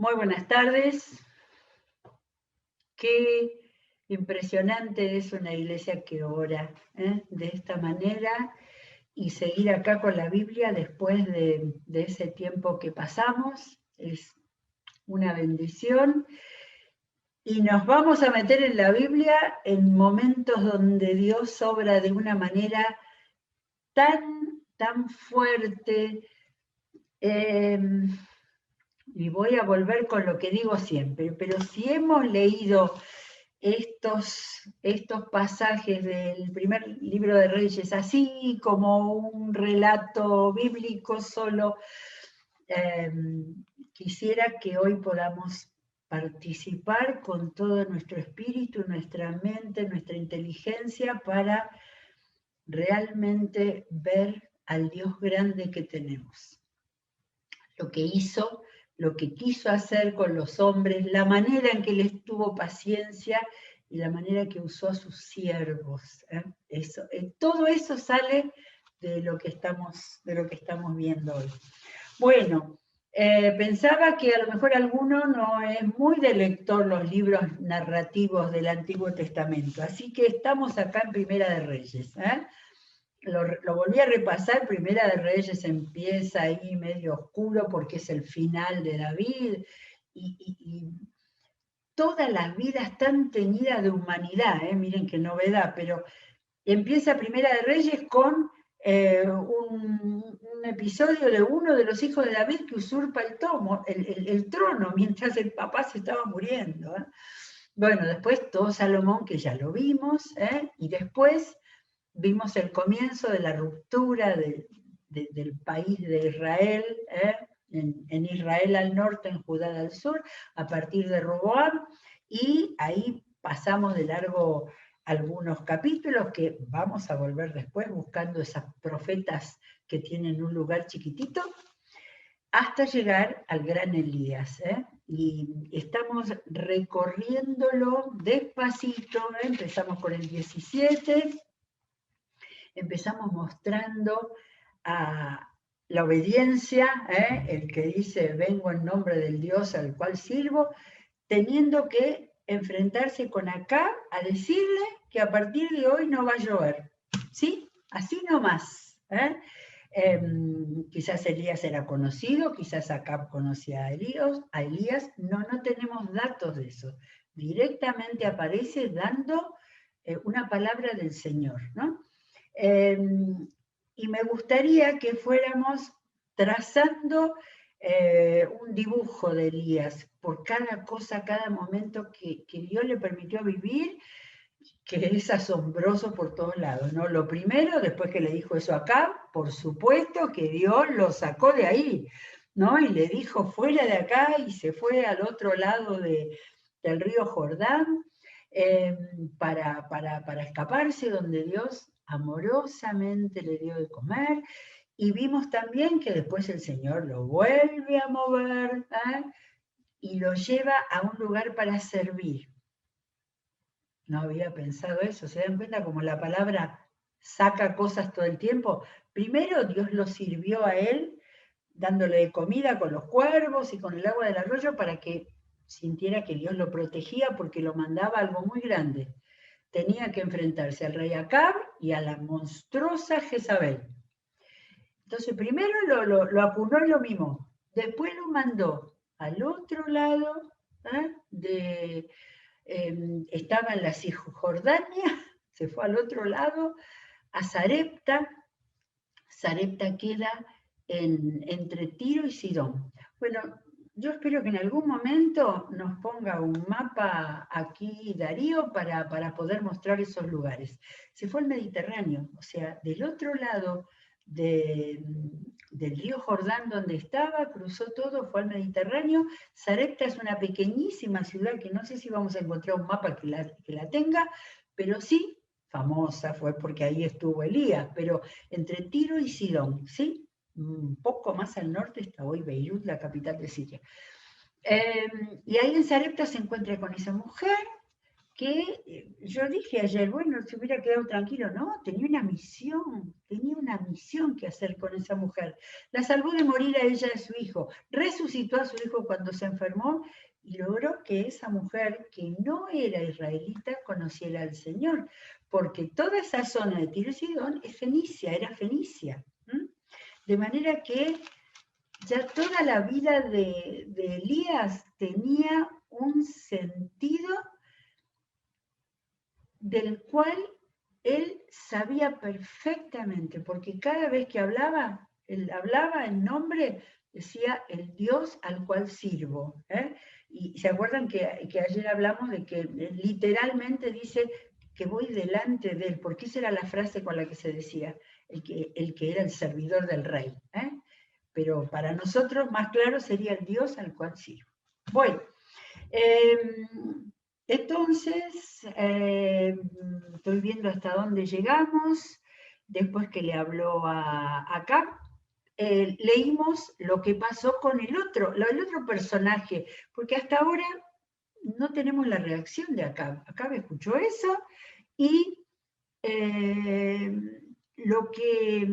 Muy buenas tardes. Qué impresionante es una iglesia que ora de esta manera y seguir acá con la Biblia después de ese tiempo que pasamos. Es una bendición. Y nos vamos a meter en la Biblia en momentos donde Dios obra de una manera tan fuerte. Y voy a volver con lo que digo siempre, pero si hemos leído estos pasajes del primer libro de Reyes, así como un relato bíblico solo, quisiera que hoy podamos participar con todo nuestro espíritu, nuestra mente, nuestra inteligencia para realmente ver al Dios grande que tenemos. Lo que hizo, lo que quiso hacer con los hombres, la manera en que les tuvo paciencia y la manera que usó a sus siervos. Todo eso sale de lo que estamos viendo hoy. Bueno, pensaba que a lo mejor alguno no es muy de lector los libros narrativos del Antiguo Testamento, así que estamos acá en Primera de Reyes. Lo volví a repasar, Primera de Reyes empieza ahí medio oscuro porque es el final de David, y todas las vidas están teñidas de humanidad, miren qué novedad, pero empieza Primera de Reyes con un episodio de uno de los hijos de David que usurpa el trono mientras el papá se estaba muriendo. Bueno, después todo Salomón, que ya lo vimos, y después vimos el comienzo de la ruptura del país de Israel, en Israel al norte, en Judá al sur, a partir de Roboam, y ahí pasamos de largo algunos capítulos que vamos a volver después buscando esas profetas que tienen un lugar chiquitito, hasta llegar al gran Elías. Y estamos recorriéndolo despacito, empezamos con el 17, empezamos mostrando a la obediencia, el que dice, vengo en nombre del Dios al cual sirvo, teniendo que enfrentarse con Acab a decirle que a partir de hoy no va a llover. ¿Sí? Así nomás. Quizás Elías era conocido, quizás Acab conocía a Elías, no tenemos datos de eso. Directamente aparece dando una palabra del Señor, ¿no? Y me gustaría que fuéramos trazando un dibujo de Elías por cada cosa, cada momento que Dios le permitió vivir, que es asombroso por todos lados, ¿no? Lo primero, después que le dijo eso acá, por supuesto que Dios lo sacó de ahí, ¿no? Y le dijo fuera de acá y se fue al otro lado del río Jordán para escaparse, donde Dios amorosamente le dio de comer. Y vimos también que después el Señor lo vuelve a mover y lo lleva a un lugar para servir. No había pensado eso. ¿Se dan cuenta como la palabra saca cosas todo el tiempo? Primero Dios lo sirvió a él dándole de comida con los cuervos y con el agua del arroyo para que sintiera que Dios lo protegía porque lo mandaba a algo muy grande. Tenía que enfrentarse al rey Acab y a la monstruosa Jezabel. Entonces primero lo acunó y lo mimó. Después lo mandó al otro lado estaba en la Cisjordania, se fue al otro lado, a Sarepta. Sarepta queda entre Tiro y Sidón. Bueno, yo espero que en algún momento nos ponga un mapa aquí, Darío, para poder mostrar esos lugares. Se fue al Mediterráneo, o sea, del otro lado del río Jordán donde estaba, cruzó todo, fue al Mediterráneo. Sarepta es una pequeñísima ciudad que no sé si vamos a encontrar un mapa que la tenga, pero sí, famosa fue porque ahí estuvo Elías, pero entre Tiro y Sidón, ¿sí? Un poco más al norte está hoy Beirut, la capital de Siria. Y ahí en Sarepta se encuentra con esa mujer que yo dije ayer, bueno, se hubiera quedado tranquilo. No, tenía una misión que hacer con esa mujer. La salvó de morir a ella y a su hijo, resucitó a su hijo cuando se enfermó y logró que esa mujer, que no era israelita, conociera al Señor, porque toda esa zona de Tiro y Sidón es fenicia, era fenicia. De manera que ya toda la vida de Elías tenía un sentido del cual él sabía perfectamente, porque cada vez que hablaba, él hablaba en nombre, decía el Dios al cual sirvo. Y se acuerdan que ayer hablamos de que literalmente dice que voy delante de él, porque esa era la frase con la que se decía, el que era el servidor del rey. Pero para nosotros más claro sería el Dios al cual sirvo. Bueno, entonces, estoy viendo hasta dónde llegamos, después que le habló a Acab, leímos lo que pasó con el otro personaje, porque hasta ahora no tenemos la reacción de Acab. Acab escuchó eso y lo que...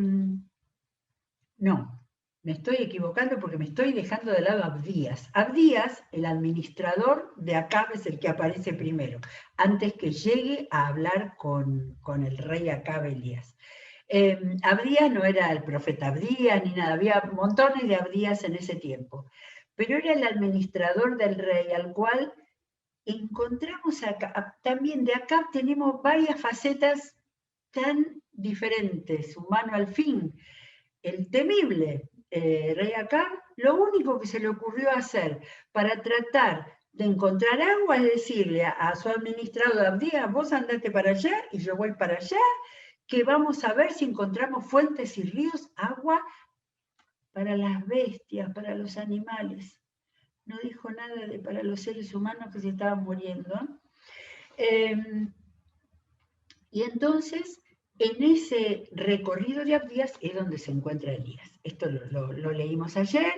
No, me estoy equivocando porque me estoy dejando de lado a Abdías. Abdías, el administrador de Acab, es el que aparece primero, antes que llegue a hablar con el rey Acab Elías. Abdías no era el profeta Abdías ni nada, había montones de Abdías en ese tiempo, pero era el administrador del rey, al cual encontramos acá. También de Acab tenemos varias facetas tan diferentes, humano al fin. El temible rey Acab, lo único que se le ocurrió hacer para tratar de encontrar agua es decirle a su administrador Abdías, vos andate para allá y yo voy para allá, que vamos a ver si encontramos fuentes y ríos, agua para las bestias, para los animales. No dijo nada de para los seres humanos que se estaban muriendo. Y entonces, en ese recorrido de Abdías es donde se encuentra Elías. Esto lo leímos ayer.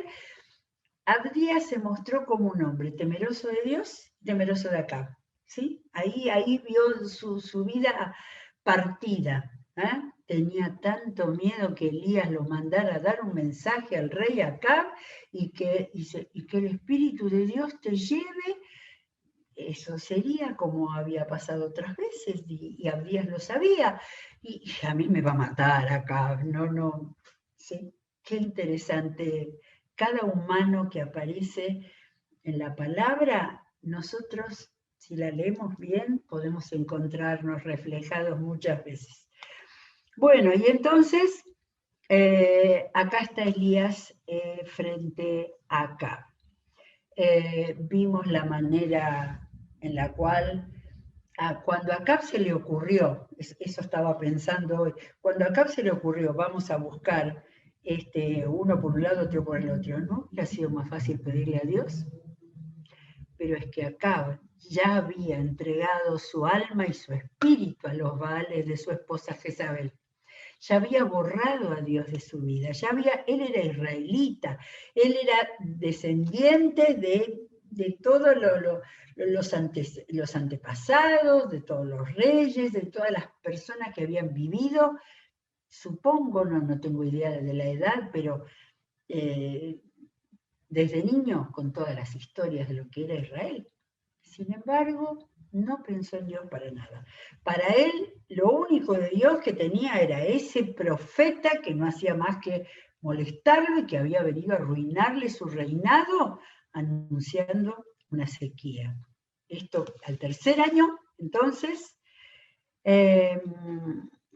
Abdías se mostró como un hombre temeroso de Dios, temeroso de Acab. ¿Sí? Ahí vio su vida partida. Tenía tanto miedo que Elías lo mandara a dar un mensaje al rey Acab y que el Espíritu de Dios te lleve. Eso sería como había pasado otras veces, y Abdías lo sabía, y a mí me va a matar acá, no, ¿sí? Qué interesante, cada humano que aparece en la palabra, nosotros, si la leemos bien, podemos encontrarnos reflejados muchas veces. Bueno, y entonces, acá está Elías frente a Acab. Vimos la manera en la cual, cuando a Acab se le ocurrió, eso estaba pensando hoy, cuando a Acab se le ocurrió, vamos a buscar uno por un lado, otro por el otro, ¿no? Le ha sido más fácil pedirle a Dios, pero es que Acab ya había entregado su alma y su espíritu a los Baales de su esposa Jezabel. Ya había borrado a Dios de su vida, él era israelita, él era descendiente de todos los antepasados, de todos los reyes, de todas las personas que habían vivido, supongo, no tengo idea de la edad, pero desde niño con todas las historias de lo que era Israel. Sin embargo, no pensó en Dios para nada. Para él, lo único de Dios que tenía era ese profeta que no hacía más que molestarlo y que había venido a arruinarle su reinado, anunciando una sequía. Esto al tercer año, entonces,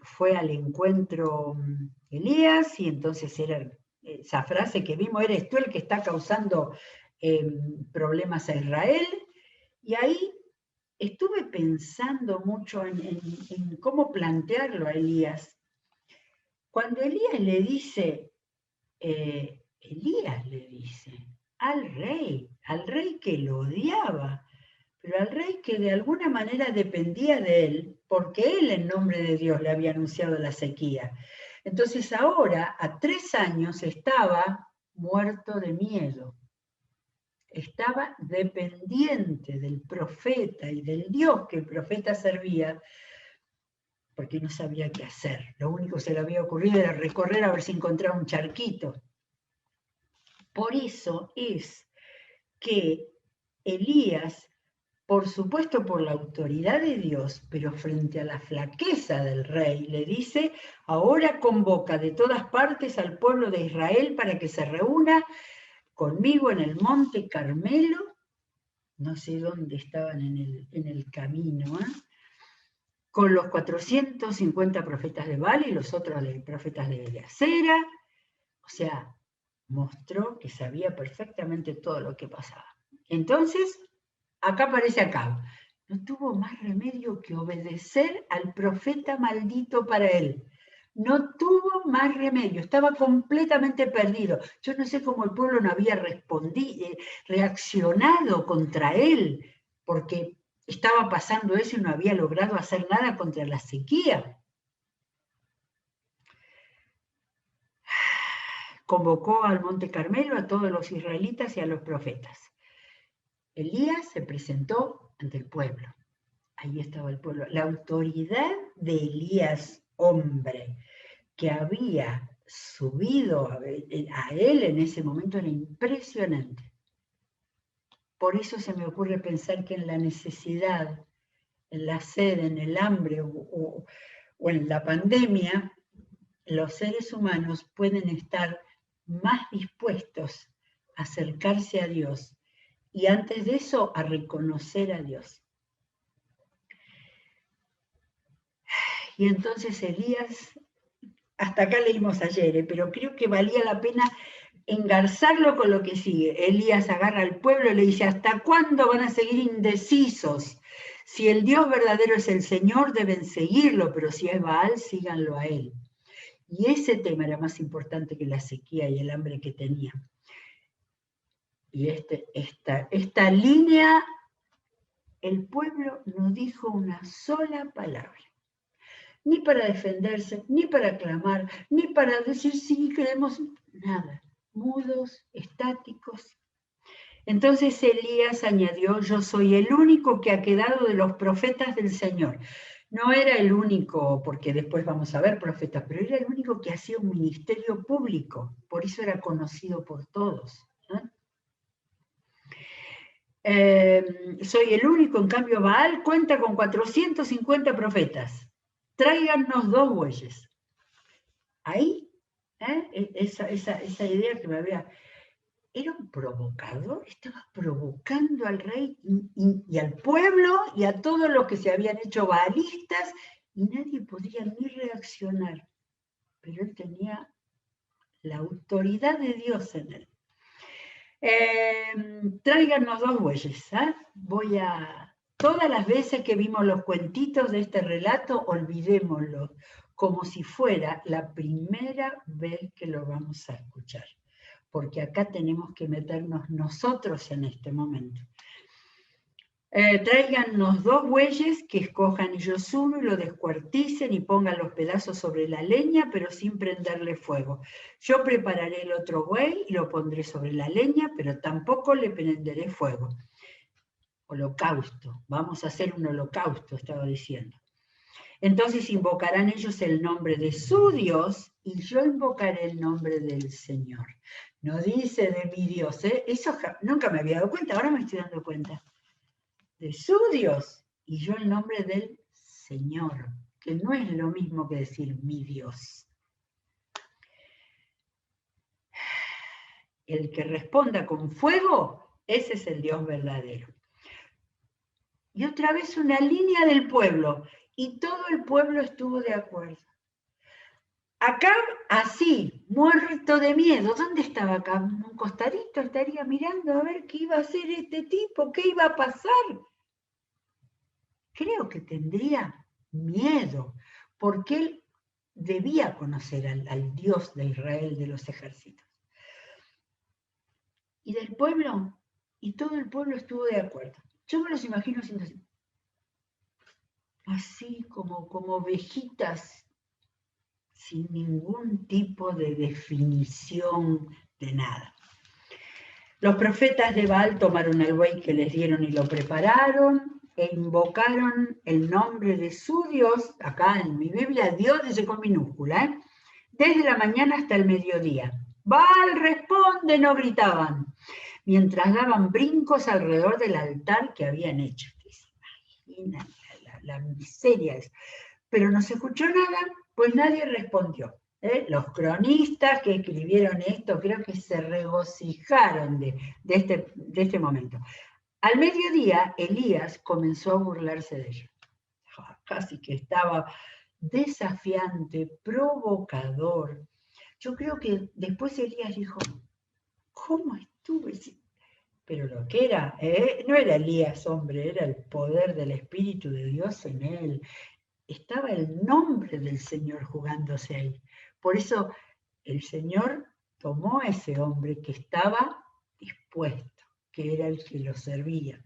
fue al encuentro Elías, y entonces era esa frase que vimos, eres tú el que está causando problemas a Israel. Y ahí estuve pensando mucho en cómo plantearlo a Elías. Cuando Elías le dice al rey que lo odiaba, pero al rey que de alguna manera dependía de él, porque él en nombre de Dios le había anunciado la sequía. Entonces ahora, a 3 años, estaba muerto de miedo. estaba dependiente del profeta y del Dios que el profeta servía, porque no sabía qué hacer. Lo único que se le había ocurrido era recorrer a ver si encontraba un charquito. Por eso es que Elías, por supuesto por la autoridad de Dios, pero frente a la flaqueza del rey, le dice, ahora convoca de todas partes al pueblo de Israel para que se reúna conmigo en el monte Carmelo, no sé dónde estaban en el camino, con los 450 profetas de Baal y los otros profetas de Acera. O sea, mostró que sabía perfectamente todo lo que pasaba. Entonces, acá aparece Acab. No tuvo más remedio que obedecer al profeta maldito para él. No tuvo más remedio, estaba completamente perdido. Yo no sé cómo el pueblo no había reaccionado contra él, porque estaba pasando eso y no había logrado hacer nada contra la sequía. Convocó al Monte Carmelo a todos los israelitas y a los profetas. Elías se presentó ante el pueblo. Ahí estaba el pueblo. La autoridad de Elías, hombre, que había subido a él en ese momento era impresionante. Por eso se me ocurre pensar que en la necesidad, en la sed, en el hambre o en la pandemia, los seres humanos pueden estar más dispuestos a acercarse a Dios y antes de eso a reconocer a Dios. Y entonces Elías, hasta acá leímos ayer, pero creo que valía la pena engarzarlo con lo que sigue. Elías agarra al pueblo y le dice, ¿hasta cuándo van a seguir indecisos? Si el Dios verdadero es el Señor, deben seguirlo, pero si es Baal, síganlo a él. Y ese tema era más importante que la sequía y el hambre que tenía. Y esta línea, el pueblo no dijo una sola palabra. Ni para defenderse, ni para clamar, ni para decir sí, queremos nada. Mudos, estáticos. Entonces Elías añadió, yo soy el único que ha quedado de los profetas del Señor. No era el único, porque después vamos a ver profetas, pero era el único que hacía un ministerio público, por eso era conocido por todos. Soy el único, en cambio Baal cuenta con 450 profetas. Tráiganos 2 bueyes. Ahí, esa idea que me había... Era un provocador, estaba provocando al rey y al pueblo y a todos los que se habían hecho baalistas y nadie podía ni reaccionar. Pero él tenía la autoridad de Dios en él. Tráiganos 2 bueyes. Todas las veces que vimos los cuentitos de este relato, olvidémoslo, como si fuera la primera vez que lo vamos a escuchar. Porque acá tenemos que meternos nosotros en este momento. Tráiganos 2 bueyes, que escojan ellos uno y lo descuarticen y pongan los pedazos sobre la leña, pero sin prenderle fuego. Yo prepararé el otro buey y lo pondré sobre la leña, pero tampoco le prenderé fuego. Holocausto, vamos a hacer un holocausto, estaba diciendo. Entonces invocarán ellos el nombre de su Dios y yo invocaré el nombre del Señor. No dice de mi Dios, eso nunca me había dado cuenta, ahora me estoy dando cuenta. De su Dios y yo el nombre del Señor, que no es lo mismo que decir mi Dios. El que responda con fuego, ese es el Dios verdadero. Y otra vez una línea del pueblo, y todo el pueblo estuvo de acuerdo. Acab, así, muerto de miedo. ¿Dónde estaba Acab? Un costadito, estaría mirando a ver qué iba a hacer este tipo, qué iba a pasar. Creo que tendría miedo, porque él debía conocer al Dios de Israel de los ejércitos. Y del pueblo, y todo el pueblo estuvo de acuerdo. Yo me los imagino haciendo así como ovejitas, sin ningún tipo de definición de nada. Los profetas de Baal tomaron el buey que les dieron y lo prepararon e invocaron el nombre de su Dios, acá en mi Biblia, Dios dice con minúscula, desde la mañana hasta el mediodía. Baal responde, no gritaban, mientras daban brincos alrededor del altar que habían hecho. Imagina la miseria. Pero no se escuchó nada, pues nadie respondió. Los cronistas que escribieron esto creo que se regocijaron de este momento. Al mediodía, Elías comenzó a burlarse de ellos. Casi que estaba desafiante, provocador. Yo creo que después Elías dijo, ¿cómo estuve? Pero lo que era, no era Elías, hombre, era el poder del Espíritu de Dios en él. Estaba el nombre del Señor jugándose ahí. Por eso el Señor tomó a ese hombre que estaba dispuesto, que era el que lo servía.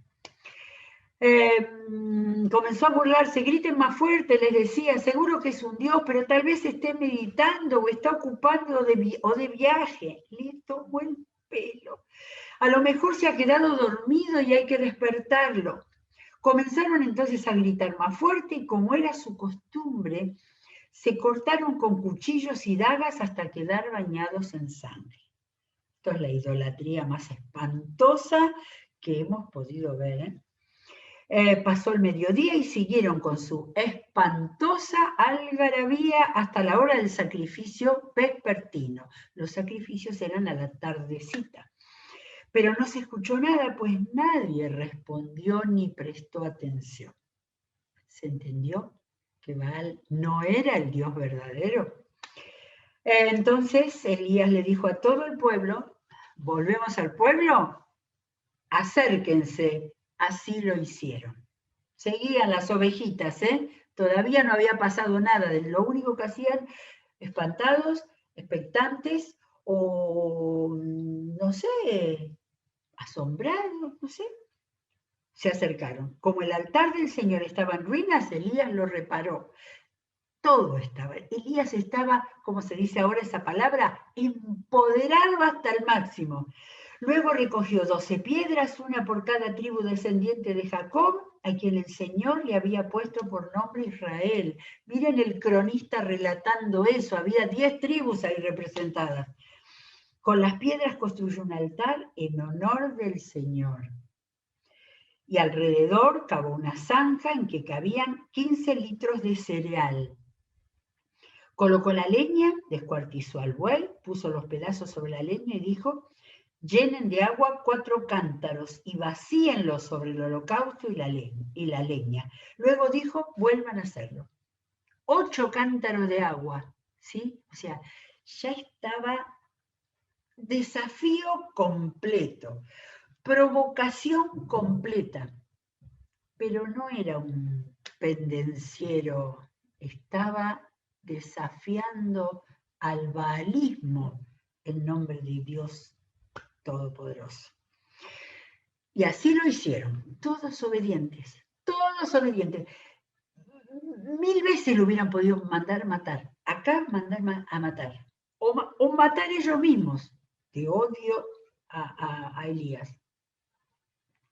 Comenzó a burlarse, griten más fuerte, les decía, seguro que es un Dios, pero tal vez esté meditando o está ocupado de viaje. Le tomó el pelo. A lo mejor se ha quedado dormido y hay que despertarlo. Comenzaron entonces a gritar más fuerte y como era su costumbre, se cortaron con cuchillos y dagas hasta quedar bañados en sangre. Esto es la idolatría más espantosa que hemos podido ver. Pasó el mediodía y siguieron con su espantosa algarabía hasta la hora del sacrificio vespertino. Los sacrificios eran a la tardecita. Pero no se escuchó nada, pues nadie respondió ni prestó atención. ¿Se entendió que Baal no era el Dios verdadero? Entonces Elías le dijo a todo el pueblo, ¿volvemos al pueblo? Acérquense. Así lo hicieron. Seguían las ovejitas, Todavía no había pasado nada. Lo único que hacían, espantados, expectantes o, no sé, asombrados, no sé, se acercaron. Como el altar del Señor estaba en ruinas, Elías lo reparó. Todo estaba. Elías estaba, como se dice ahora esa palabra, empoderado hasta el máximo. Luego recogió 12 piedras, una por cada tribu descendiente de Jacob, a quien el Señor le había puesto por nombre Israel. Miren el cronista relatando eso, había 10 tribus ahí representadas. Con las piedras construyó un altar en honor del Señor. Y alrededor cavó una zanja en que cabían 15 litros de cereal. Colocó la leña, descuartizó al buey, puso los pedazos sobre la leña y dijo, llenen de agua 4 cántaros y vacíenlos sobre el holocausto y la leña. Luego dijo, vuelvan a hacerlo. 8 cántaros de agua, ¿sí? O sea, ya estaba desafío completo, provocación completa. Pero no era un pendenciero, estaba desafiando al baalismo en nombre de Dios Todopoderoso. Y así lo hicieron, todos obedientes, todos obedientes. 1000 veces lo hubieran podido mandar matar, acá mandar a matar, o matar ellos mismos, de odio a Elías.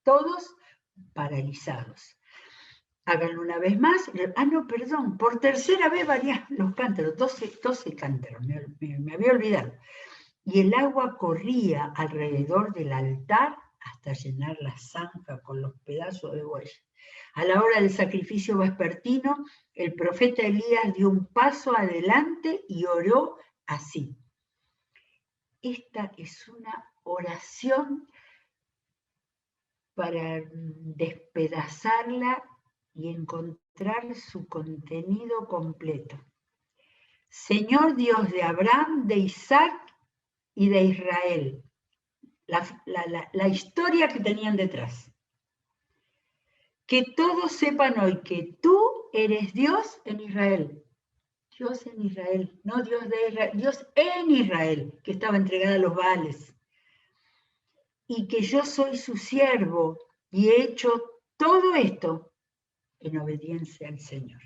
Todos paralizados. Háganlo una vez más. No, perdón, por tercera vez varían los cántaros, 12 cántaros, me había olvidado. Y el agua corría alrededor del altar hasta llenar la zanja con los pedazos de buey. A la hora del sacrificio vespertino, el profeta Elías dio un paso adelante y oró así. Esta es una oración para despedazarla y encontrar su contenido completo. Señor Dios de Abraham, de Isaac y de Israel. La historia que tenían detrás. Que todos sepan hoy que tú eres Dios en Israel. Dios en Israel, no Dios de Israel, Dios en Israel, que estaba entregada a los Baales. Y que yo soy su siervo y he hecho todo esto en obediencia al Señor.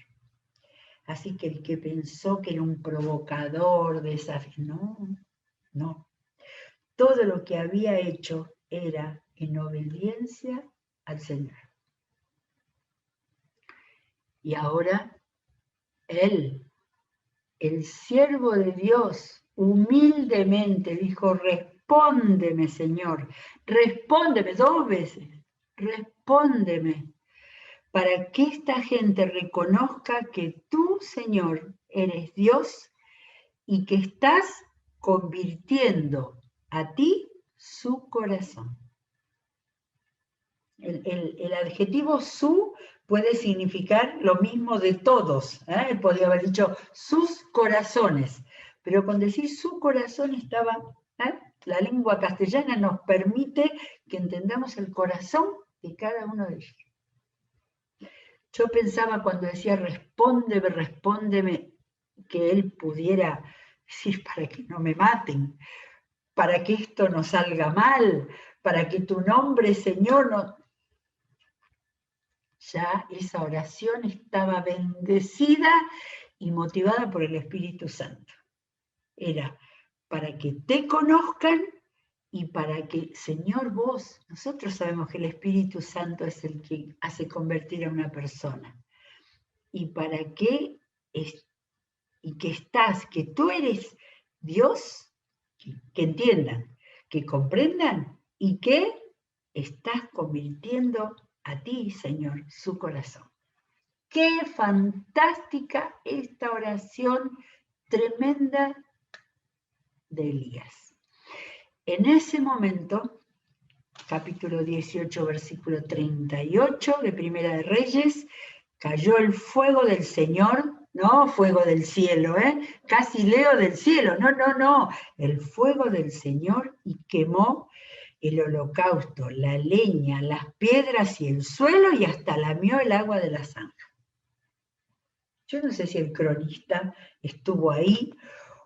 Así que el que pensó que era un provocador, no. Todo lo que había hecho era en obediencia al Señor. Y ahora él, el siervo de Dios, humildemente dijo, respóndeme, Señor, respóndeme 2 veces, respóndeme, para que esta gente reconozca que tú, Señor, eres Dios y que estás convirtiendo a ti su corazón. El adjetivo su puede significar lo mismo de todos. Él podría haber dicho sus corazones, pero con decir su corazón estaba, la lengua castellana nos permite que entendamos el corazón de cada uno de ellos. Yo pensaba cuando decía respóndeme, respóndeme, que él pudiera decir para que no me maten, para que esto no salga mal, para que tu nombre, Señor, no... Ya esa oración estaba bendecida y motivada por el Espíritu Santo. Era para que te conozcan y para que, Señor, vos, nosotros sabemos que el Espíritu Santo es el que hace convertir a una persona. Y para que, y que estás, que tú eres Dios, que entiendan, que comprendan y que estás convirtiendo a ti, Señor, su corazón. Qué fantástica esta oración tremenda de Elías. En ese momento, capítulo 18, versículo 38 de Primera de Reyes, cayó el fuego del Señor, no fuego del cielo, casi leo del cielo, no, el fuego del Señor y quemó el holocausto, la leña, las piedras y el suelo y hasta lamió el agua de la zanja. Yo no sé si el cronista estuvo ahí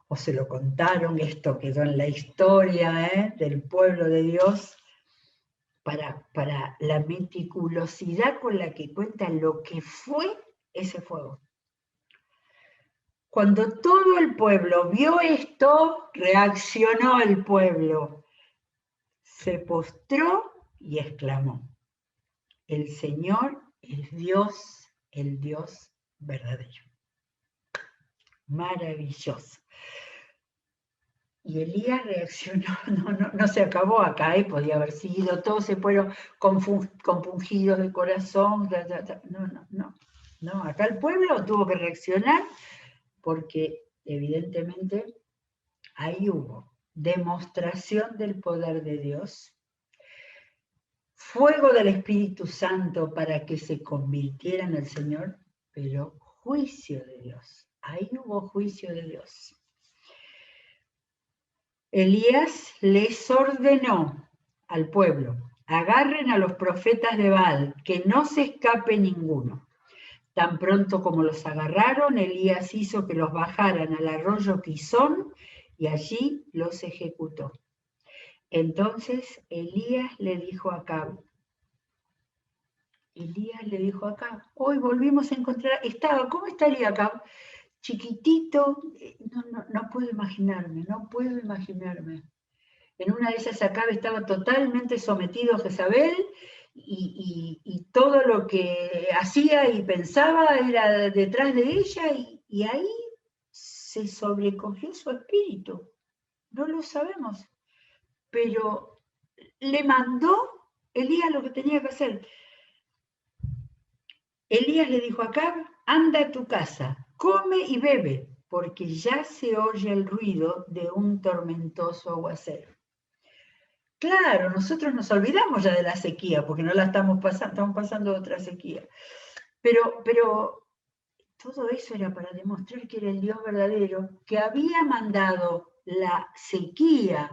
o se lo contaron, esto quedó en la historia del pueblo de Dios, para la meticulosidad con la que cuenta lo que fue ese fuego. Cuando todo el pueblo vio esto, reaccionó el pueblo, se postró y exclamó, el Señor es Dios, el Dios verdadero. Maravilloso. Y Elías reaccionó, no se acabó acá, podía haber seguido, todos se fueron compungidos de corazón, no, acá el pueblo tuvo que reaccionar porque evidentemente ahí hubo demostración del poder de Dios, fuego del Espíritu Santo para que se convirtiera en el Señor, pero juicio de Dios, ahí hubo juicio de Dios. Elías les ordenó al pueblo, agarren a los profetas de Baal, que no se escape ninguno. Tan pronto como los agarraron, Elías hizo que los bajaran al arroyo Quizón y allí los ejecutó. Entonces Elías le dijo a Acab, hoy volvimos a encontrar, ¿cómo estaría Acab? Chiquitito, no puedo imaginarme. En una de esas Acab estaba totalmente sometido a Jezabel y todo lo que hacía y pensaba era detrás de ella y ahí se sobrecogió su espíritu. No lo sabemos, pero le mandó Elías lo que tenía que hacer. Elías le dijo a Acab, anda a tu casa, come y bebe, porque ya se oye el ruido de un tormentoso aguacero. Claro, nosotros nos olvidamos ya de la sequía, porque no la estamos pasando otra sequía. Pero todo eso era para demostrar que era el Dios verdadero, que había mandado la sequía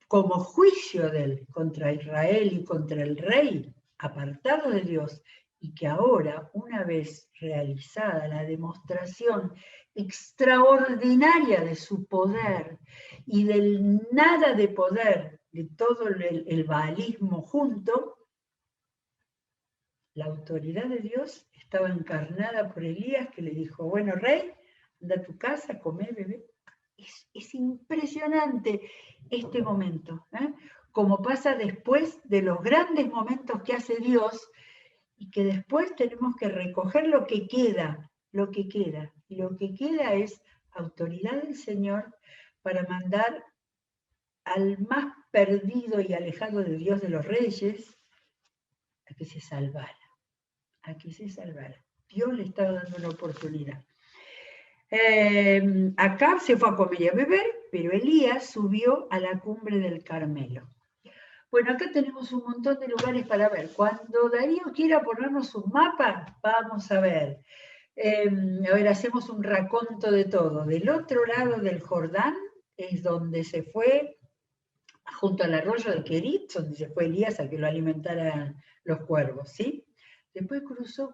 como juicio de él contra Israel y contra el rey, apartado de Dios, y que ahora, una vez realizada la demostración extraordinaria de su poder y del nada de poder de todo el baalismo junto, la autoridad de Dios estaba encarnada por Elías, que le dijo, bueno, rey, anda a tu casa, come, bebé. Es impresionante este momento, como pasa después de los grandes momentos que hace Dios, y que después tenemos que recoger lo que queda, lo que queda. Y lo que queda es autoridad del Señor para mandar al más perdido y alejado de Dios de los reyes a que se salvara, a que se salvara. Dios le estaba dando una oportunidad. Acab se fue a comer y a beber, pero Elías subió a la cumbre del Carmelo. Bueno, acá tenemos un montón de lugares para ver. Cuando Darío quiera ponernos un mapa, vamos a ver. Hacemos un raconto de todo. Del otro lado del Jordán es donde se fue, junto al arroyo de Kerit, donde se fue Elías a que lo alimentaran los cuervos, ¿sí? Después cruzó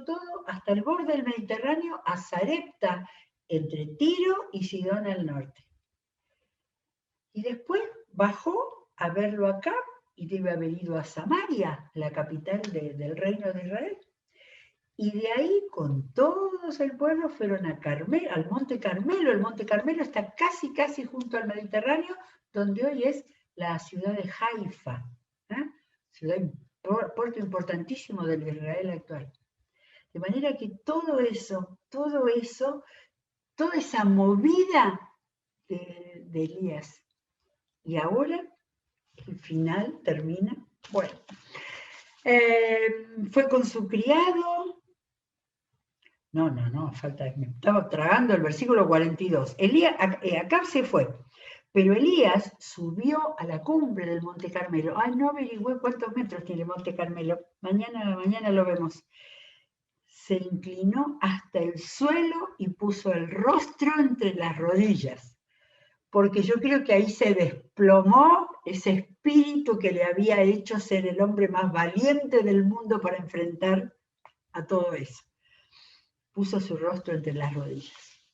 todo hasta el borde del Mediterráneo, a Sarepta, entre Tiro y Sidón al norte. Y después bajó a verlo acá y debe haber ido a Samaria, la capital del reino de Israel. Y de ahí, con todos el pueblo, fueron al Monte Carmelo. El Monte Carmelo está casi junto al Mediterráneo, donde hoy es la ciudad de Haifa, puerto importantísimo del Israel actual. De manera que todo eso, toda esa movida de Elías, y ahora el final termina, bueno, fue con su criado. No, falta, me estaba tragando el versículo 42. Acab se fue, pero Elías subió a la cumbre del Monte Carmelo. Ay, no averigüé cuántos metros tiene el Monte Carmelo. Mañana lo vemos. Se inclinó hasta el suelo y puso el rostro entre las rodillas, porque yo creo que ahí se desplomó ese espíritu que le había hecho ser el hombre más valiente del mundo para enfrentar a todo eso. Puso su rostro entre las rodillas.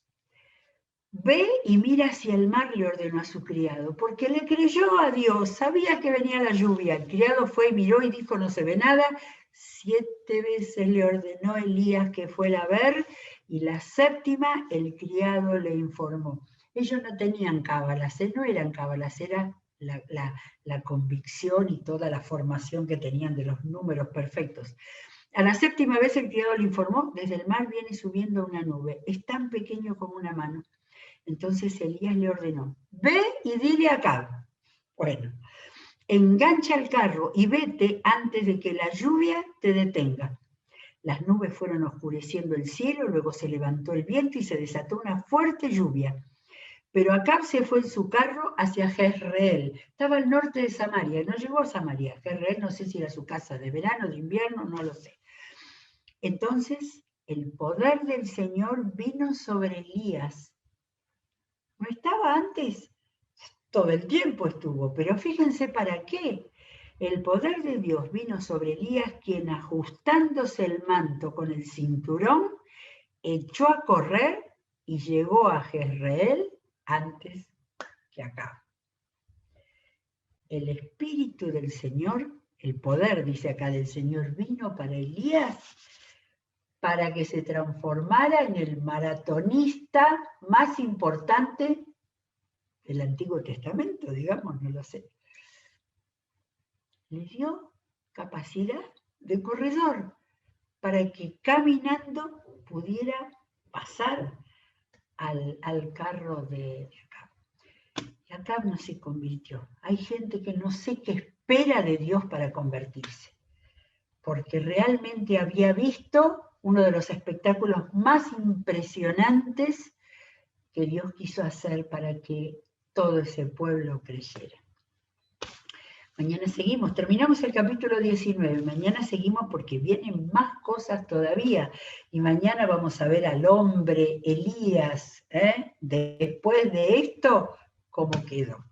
Ve y mira hacia el mar, le ordenó a su criado, porque le creyó a Dios, sabía que venía la lluvia. El criado fue y miró y dijo, no se ve nada. 7 veces le ordenó Elías que fuera a ver, y la 7ª el criado le informó. Ellos no tenían cábalas, no eran cábalas, era la convicción y toda la formación que tenían de los números perfectos. A la 7ª vez el criado le informó, desde el mar viene subiendo una nube, es tan pequeño como una mano. Entonces Elías le ordenó, ve y dile a Acab, bueno, engancha el carro y vete antes de que la lluvia te detenga. Las nubes fueron oscureciendo el cielo, luego se levantó el viento y se desató una fuerte lluvia. Pero Acab se fue en su carro hacia Jezreel. Estaba al norte de Samaria, no llegó a Samaria. Jezreel no sé si era su casa de verano, de invierno, no lo sé. Entonces el poder del Señor vino sobre Elías. ¿No estaba antes? Todo el tiempo estuvo, pero fíjense para qué. El poder de Dios vino sobre Elías, quien ajustándose el manto con el cinturón, echó a correr y llegó a Jezreel antes que Acab. El Espíritu del Señor, el poder, dice acá, del Señor vino para Elías, para que se transformara en el maratonista más importante del Antiguo Testamento, digamos, no lo sé. Le dio capacidad de corredor para que caminando pudiera pasar al carro de Acab. Y Acab no se convirtió. Hay gente que no sé qué espera de Dios para convertirse, porque realmente había visto uno de los espectáculos más impresionantes que Dios quiso hacer para que todo ese pueblo creyera. Mañana seguimos, terminamos el capítulo 19, mañana seguimos porque vienen más cosas todavía, y mañana vamos a ver al hombre Elías, después de esto, cómo quedó.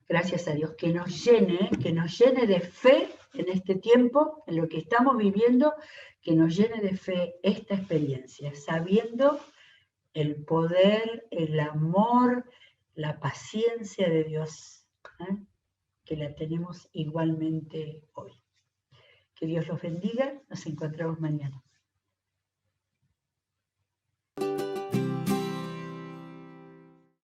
Gracias a Dios, que nos llene de fe en este tiempo, en lo que estamos viviendo, que nos llene de fe esta experiencia, sabiendo el poder, el amor, la paciencia de Dios, que la tenemos igualmente hoy. Que Dios los bendiga, nos encontramos mañana.